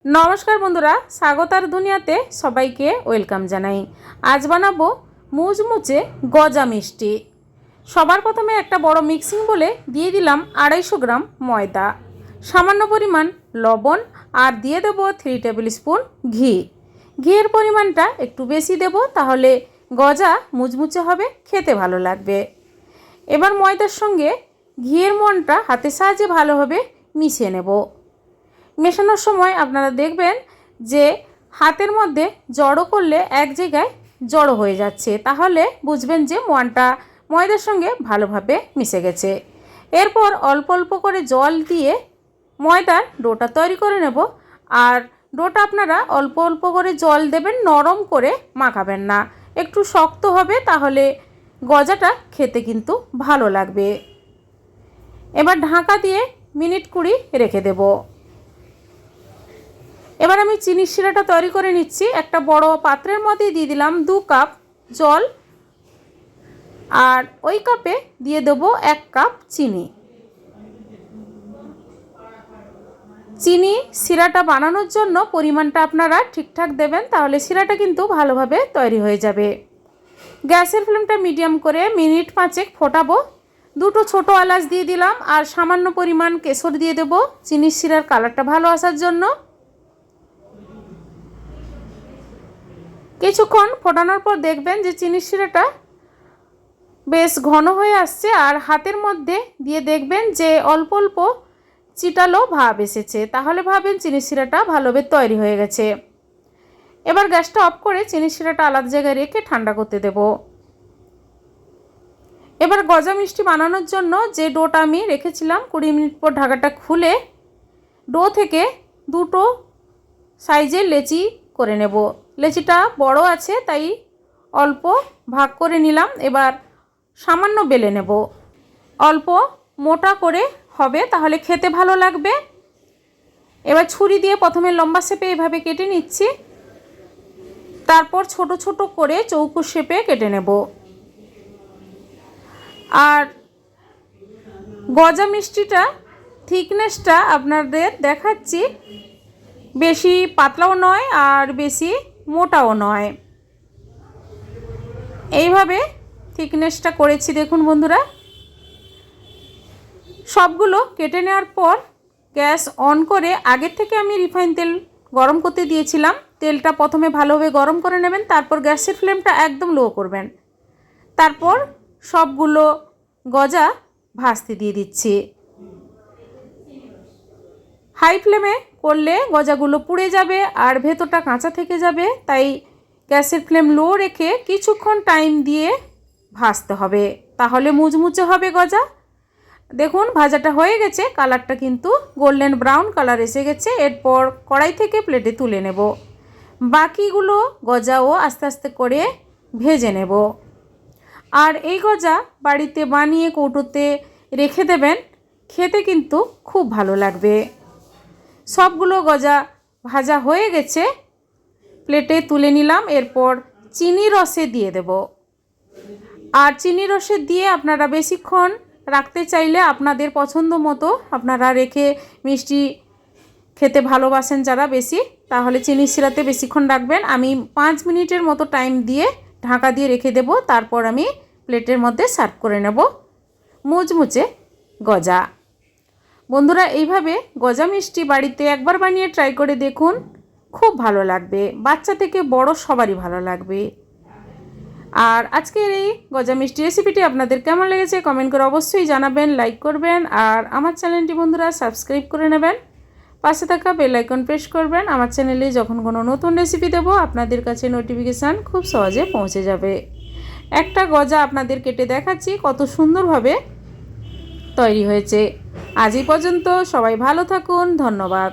নমস্কার বন্ধুরা, স্বাগতার দুনিয়াতে সবাইকে ওয়েলকাম জানাই। আজ বানাবো মুচমুচে গজা মিষ্টি। সবার প্রথমে একটা বড় মিক্সিং বলে দিয়ে দিলাম 250 গ্রাম ময়দা, সামান্য পরিমাণ লবণ আর দিয়ে দেব 3 টেবিল স্পুন ঘি। ঘিয়ের পরিমাণটা একটু বেশি দেব, তাহলে গজা মুচমুচে হবে, খেতে ভালো লাগবে। এবার ময়দার সঙ্গে ঘিয়ের মনটা হাতের সাহায্যে ভালোভাবে মিশিয়ে নেব। মেশানোর সময় আপনারা দেখবেন যে হাতের মধ্যে জড়ো করলে এক জায়গায় জড়ো হয়ে যাচ্ছে, তাহলে বুঝবেন যে মোয়ানটা ময়দার সঙ্গে ভালোভাবে মিশে গেছে। এরপর অল্প অল্প করে জল দিয়ে ময়দার ডোটা তৈরি করে নেব। আর ডোটা আপনারা অল্প অল্প করে জল দেবেন, নরম করে মাখাবেন না, একটু শক্ত হবে, তাহলে গজাটা খেতে কিন্তু ভালো লাগবে। এবার ঢাকা দিয়ে মিনিট 20 রেখে দেব। এবার আমি চিনির শিরাটা তৈরি করে নিচ্ছি। একটা বড় পাত্রের মধ্যে দিয়ে দিলাম 2 কাপ জল, আর ওই কাপে দিয়ে দেবো 1 কাপ চিনি। চিনি শিরাটা বানানোর জন্য পরিমাণটা আপনারা ঠিকঠাক দেবেন, তাহলে শিরাটা কিন্তু ভালোভাবে তৈরি হয়ে যাবে। গ্যাসের ফ্লেমটা মিডিয়াম করে মিনিট 5 ফোটাবো। 2টো ছোটো এলাচ দিয়ে দিলাম, আর সামান্য পরিমাণ কেশর দিয়ে দেবো চিনির শিরার কালারটা ভালো আসার জন্য। কিছুক্ষণ ফোটানোর পর দেখবেন যে চিনির শিরাটা বেশ ঘন হয়ে আসছে, আর হাতের মধ্যে দিয়ে দেখবেন যে অল্প অল্প চিটালো ভাব এসেছে, তাহলে ভাবেন চিনির শিরাটা ভালোভাবে তৈরি হয়ে গেছে। এবার গ্যাসটা অফ করে চিনির শিরাটা আলাদা জায়গায় রেখে ঠান্ডা করতে দেব। এবার গজা মিষ্টি বানানোর জন্য যে ডোটা আমি রেখেছিলাম 20 মিনিট পর ঢাকাটা খুলে ডো থেকে 2টো সাইজের লেচি করে নেব। লেচিটা বড় আছে তাই অল্প ভাগ করে নিলাম। এবার সামান্য বেলে নেব, অল্প মোটা করে হবে, তাহলে খেতে ভালো লাগবে। এবার ছুরি দিয়ে প্রথমে লম্বা শেপে এভাবে কেটে নিচ্ছি, তারপর ছোট ছোট করে চৌকো শেপে কেটে নেব। আর গজা মিষ্টিটা থিকনেসটা আপনাদের দেখাচ্ছি, বেশি পাতলাও নয় আর বেশি মোটাও নয়, এইভাবে থিকনেসটা করেছি। দেখুন বন্ধুরা, সবগুলো কেটে নেওয়ার পর গ্যাস অন করে আগের থেকে আমি রিফাইন তেল গরম করতে দিয়েছিলাম। তেলটা প্রথমে ভালোভাবে গরম করে নেবেন, তারপর গ্যাসের ফ্লেমটা একদম লো করবেন। তারপর সবগুলো গজা ভাজতে দিয়ে দিচ্ছি। হাই ফ্লেমে করলে গজাগুলো পুড়ে যাবে আর ভেতরটা কাঁচা থেকে যাবে, তাই গ্যাসের ফ্লেম লো রেখে কিছুক্ষণ টাইম দিয়ে ভাজতে হবে, তাহলে মুচমুচে হবে গজা। দেখুন ভাজাটা হয়ে গেছে, কালারটা কিন্তু গোল্ডেন ব্রাউন কালার এসে গেছে। এরপর কড়াই থেকে প্লেটে তুলে নেব। বাকিগুলো গজাও আস্তে আস্তে করে ভেজে নেব। আর এই গজা বাড়িতে বানিয়ে কৌটোতে রেখে দেবেন, খেতে কিন্তু খুব ভালো লাগবে। সবগুলো গজা ভাজা হয়ে গেছে, প্লেটে তুলে নিলাম। এরপর চিনি রসে দিয়ে দেব। আর চিনি রসে দিয়ে আপনারা বেশিক্ষণ রাখতে চাইলে আপনাদের পছন্দ মতো আপনারা রেখে মিষ্টি খেতে ভালোবাসেন যারা বেশি, তাহলে চিনি শিরাতে বেশিক্ষণ রাখবেন। আমি 5 মিনিটের মতো টাইম দিয়ে ঢাকা দিয়ে রেখে দেব। তারপর আমি প্লেটের মধ্যে সার্ভ করে নেব মুচমুচে গজা। বন্ধুরা, এইভাবে গজা মিষ্টি বাড়িতে একবার বানিয়ে ট্রাই করে দেখুন, খুব ভালো লাগবে, বাচ্চা থেকে বড় সবারই ভালো লাগবে। আর আজকের এই গজা মিষ্টি রেসিপিটি আপনাদের কেমন লেগেছে কমেন্ট করে অবশ্যই জানাবেন, লাইক করবেন, আর আমার চ্যানেলটি বন্ধুরা সাবস্ক্রাইব করে নেবেন। পাশে থাকা বেল আইকন প্রেস করবেন। আমার চ্যানেলে যখন কোনো নতুন রেসিপি দেব আপনাদের কাছে নোটিফিকেশান খুব সহজে পৌঁছে যাবে। একটা গজা আপনাদের কেটে দেখাচ্ছি কত সুন্দরভাবে তৈরি হয়েছে। আজ এই পর্যন্ত, সবাই ভালো থাকুন, ধন্যবাদ।